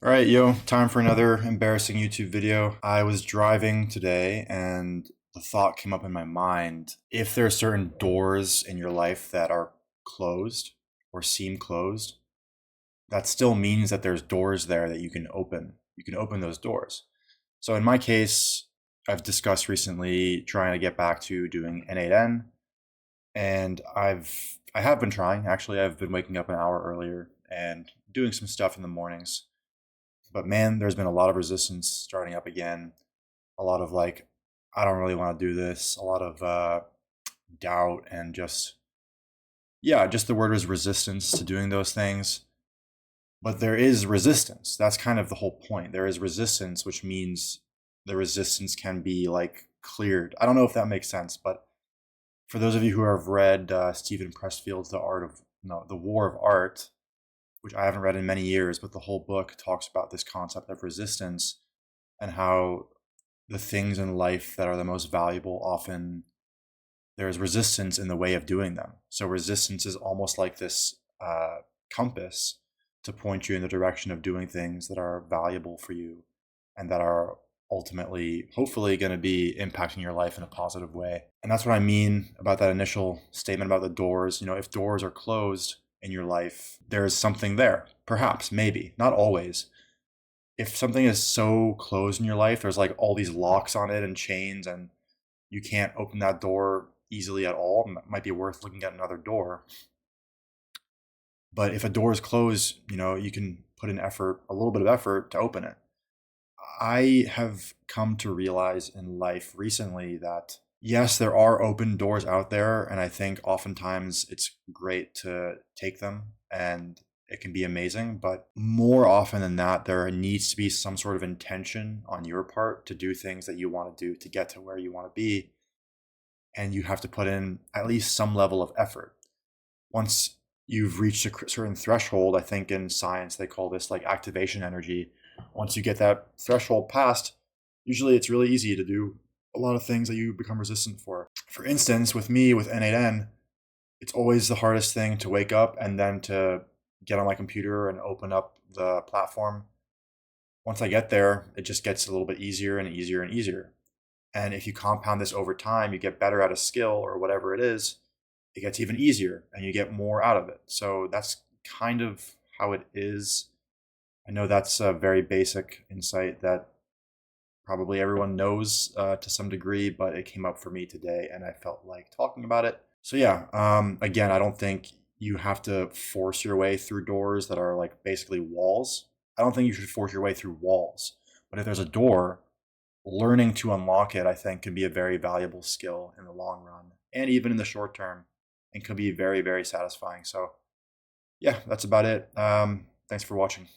All right, yo, time for another embarrassing YouTube video. I was driving today and the thought came up in my mind, if there are certain doors in your life that are closed or seem closed, that still means that there's doors there that you can open. You can open those doors. So in my case, I've discussed recently trying to get back to doing N8N, and I have been trying. Actually, I've been waking up an hour earlier and doing some stuff in the mornings. But man, there's been a lot of resistance starting up again. A lot of like, I don't really want to do this. A lot of doubt and just, yeah, just the word is resistance to doing those things. But there is resistance. That's kind of the whole point. There is resistance, which means the resistance can be like cleared. I don't know if that makes sense, but for those of you who have read Stephen Pressfield's The Art of, no, The War of Art, which I haven't read in many years, but the whole book talks about this concept of resistance and how the things in life that are the most valuable often there's resistance in the way of doing them. So resistance is almost like this compass to point you in the direction of doing things that are valuable for you and that are ultimately, hopefully, going to be impacting your life in a positive way. And that's what I mean about that initial statement about the doors. You know, if doors are closed in your life, there's something there, perhaps, maybe, not always. If something is so closed in your life, there's like all these locks on it and chains, and you can't open that door easily at all, it might be worth looking at another door. But if a door is closed, you know, you can put in effort, a little bit of effort to open it. I have come to realize in life recently that yes, there are open doors out there, and I think oftentimes it's great to take them and it can be amazing. But more often than that, there needs to be some sort of intention on your part to do things that you want to do to get to where you want to be. And you have to put in at least some level of effort. Once you've reached a certain threshold, I think in science they call this like activation energy. Once you get that threshold passed, usually it's really easy to do a lot of things that you become resistant for. For instance, with me with N8N, it's always the hardest thing to wake up and then to get on my computer and open up the platform. Once I get there, it just gets a little bit easier and easier and easier. And if you compound this over time, you get better at a skill or whatever it is, it gets even easier and you get more out of it. So that's kind of how it is. I know that's a very basic insight that probably everyone knows to some degree, but it came up for me today and I felt like talking about it. So, yeah, again, I don't think you have to force your way through doors that are like basically walls. I don't think you should force your way through walls. But if there's a door, learning to unlock it, I think, can be a very valuable skill in the long run and even in the short term and could be very, very satisfying. So, yeah, that's about it. Thanks for watching.